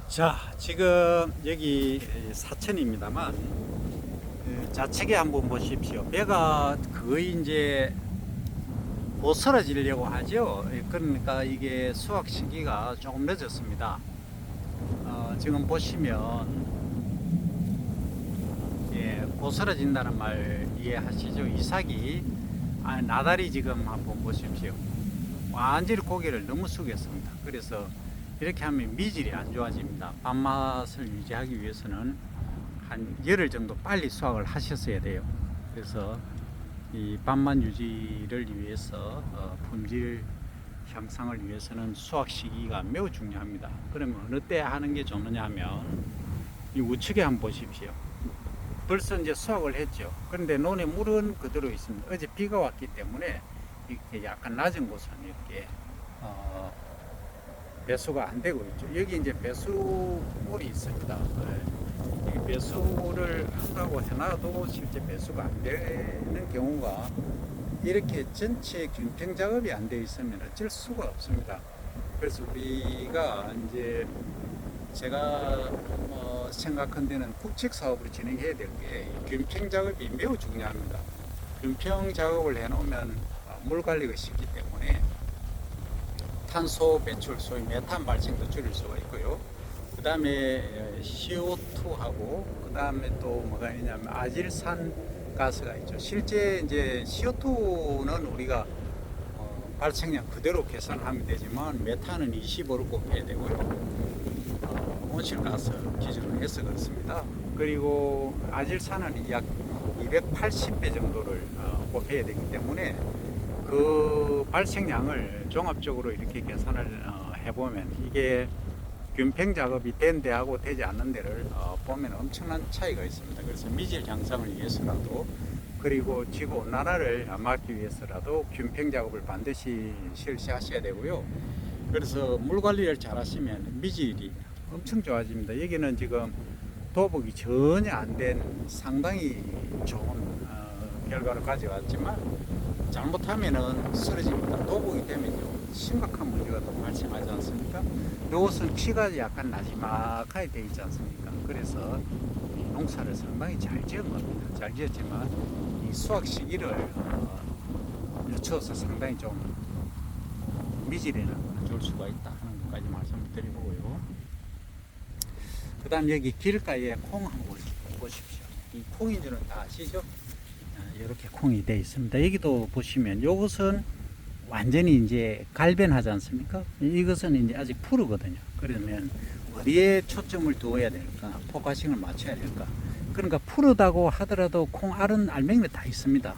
자, 지금 여기 사천입니다만 좌측에 한번 보십시오. 배가 거의 이제 못 쓰러지려고 하죠. 그러니까 이게 수확 시기가 조금 늦었습니다. 지금 보시면 못 쓰러진다는 말 이해하시죠? 이삭이 나다리 지금 한번 보십시오. 완전히 고개를 너무 숙였습니다. 그래서 이렇게 하면 미질이 안 좋아집니다. 밥맛을 유지하기 위해서는 한 열흘 정도 빨리 수확을 하셨어야 돼요. 그래서 이 밥맛 유지를 위해서 품질 향상을 위해서는 수확 시기가 매우 중요합니다. 그러면 어느 때 하는 게 좋느냐 하면 이 우측에 한번 보십시오. 벌써 이제 수확을 했죠. 그런데 논에 물은 그대로 있습니다. 어제 비가 왔기 때문에 이렇게 약간 낮은 곳은 이렇게 배수가 안 되고 있죠. 여기 이제 배수물이 있습니다. 이 배수를 한다고 해놔도 실제 배수가 안 되는 경우가 이렇게 전체 균평 작업이 안 되어 있으면 어쩔 수가 없습니다. 그래서 우리가 이제 제가 생각한 데는 국책 사업으로 진행해야 될 게 균평 작업이 매우 중요합니다. 균평 작업을 해놓으면 물 관리가 쉽기 때문에 탄소 배출, 소위 메탄 발생도 줄일 수가 있고요. 그 다음에 CO2하고 그 다음에 또 뭐가 있냐면 아질산 가스가 있죠. 실제 이제 CO2는 우리가 발생량 그대로 계산하면 되지만 메탄은 25를 곱해야 되고요. 온실가스 기준으로 해서 그렇습니다. 그리고 아질산은 약 280배 정도를 곱해야 되기 때문에 그 발생량을 종합적으로 이렇게 계산을 해보면 이게 균평 작업이 된 데하고 되지 않는 데를 보면 엄청난 차이가 있습니다. 그래서 미질 향상을 위해서라도 그리고 지구 온난화를 막기 위해서라도 균평 작업을 반드시 실시하셔야 되고요. 그래서 물 관리를 잘 하시면 미질이 엄청 좋아집니다. 여기는 지금 도복이 전혀 안 된 상당히 좋은 결과를 가져왔지만 잘못하면은 쓰러집니다. 도복이 되면요 심각한 문제가 또 발생하지 않습니까? 이것은 키가 약간 나지막하게 되어 있지 않습니까? 그래서 이 농사를 상당히 잘 지은 겁니다. 잘 지었지만 이 수확 시기를 늦춰서 상당히 좀 미질에는 안 좋을 수가 있다 하는 것까지 말씀을 드리고요. 그 다음 여기 길가에 콩 한번 보십시오. 이 콩인 줄은 다 아시죠? 이렇게 콩이 되어 있습니다. 여기도 보시면 이것은 완전히 이제 갈변하지 않습니까? 이것은 이제 아직 푸르거든요. 그러면 어디에 초점을 두어야 될까? 포커싱을 맞춰야 될까? 그러니까 푸르다고 하더라도 콩 알은 알맹이는 다 있습니다.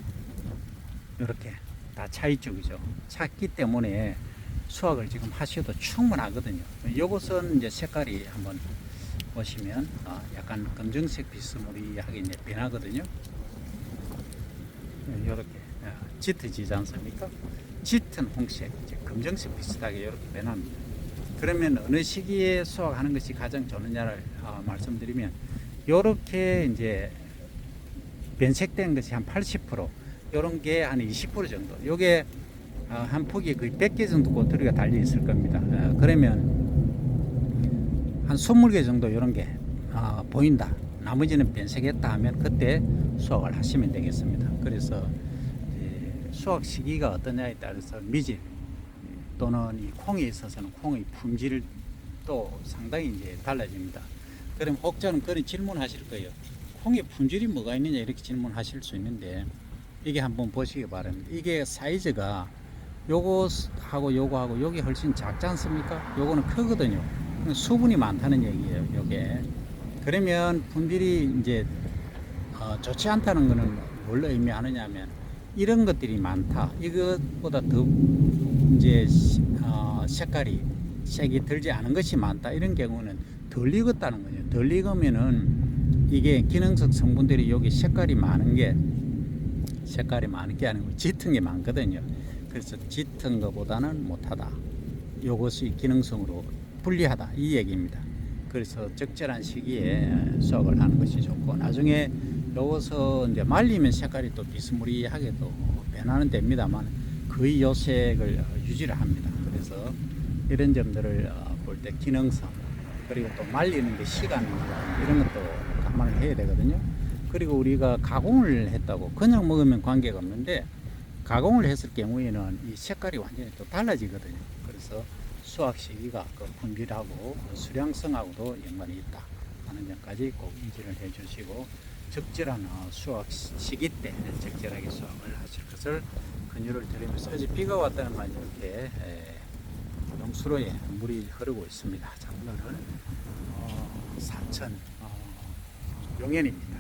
이렇게 다 차 있죠, 그죠? 찼기 때문에 수확을 지금 하셔도 충분하거든요. 이것은 이제 색깔이 한번 보시면 약간 검정색 비스무리하게 이제 변하거든요. 이렇게 짙어지지 않습니까? 짙은 홍색, 검정색 비슷하게 이렇게 변합니다. 그러면 어느 시기에 수확하는 것이 가장 좋느냐를 말씀드리면 이렇게 이제 변색된 것이 한 80%, 이런 게 한 20% 정도. 요게 한 폭이 거의 100개 정도 꼬투리가 달려 있을 겁니다. 그러면 한 20개 정도 이런 게 보인다. 나머지는 변색했다 하면 그때 수확을 하시면 되겠습니다. 그래서 수확 시기가 어떠냐에 따라서 미질 또는 이 콩에 있어서는 콩의 품질도 상당히 이제 달라집니다. 그럼 혹자는 그런 질문하실 거예요. 콩의 품질이 뭐가 있느냐 이렇게 질문하실 수 있는데 이게 한번 보시기 바랍니다. 이게 사이즈가 요거하고 요거하고 요게 훨씬 작지 않습니까? 요거는 크거든요. 수분이 많다는 얘기예요. 요게 그러면 품질이 이제 좋지 않다는 것은 뭘 의미하느냐면 이런 것들이 많다. 이것보다 더 이제 색깔이 색이 들지 않은 것이 많다. 이런 경우는 덜 익었다는 거죠. 덜 익으면은 이게 기능성 성분들이 여기 색깔이 많은 게 아니고 짙은 게 많거든요. 그래서 짙은 것보다는 못하다. 이것이 기능성으로 불리하다 이 얘기입니다. 그래서 적절한 시기에 수확을 하는 것이 좋고 나중에 이것은 이제 말리면 색깔이 또 비스무리하게 또 변하는 됩니다만 거의 요색을 유지를 합니다. 그래서 이런 점들을 볼 때 기능성 그리고 또 말리는 게 시간 이런 것도 감안을 해야 되거든요. 그리고 우리가 가공을 했다고 그냥 먹으면 관계가 없는데 가공을 했을 경우에는 이 색깔이 완전히 또 달라지거든요. 그래서 수확 시기가 그 품질하고 수량성하고도 연관이 있다 하는 점까지 꼭 인지를 해 주시고 적절한 수확 시기 때 적절하게 수확을 하실 것을 권유를 드리면서 어제 비가 왔다는 말 이렇게 용수로에 물이 흐르고 있습니다. 자, 오늘은 사천 용현입니다.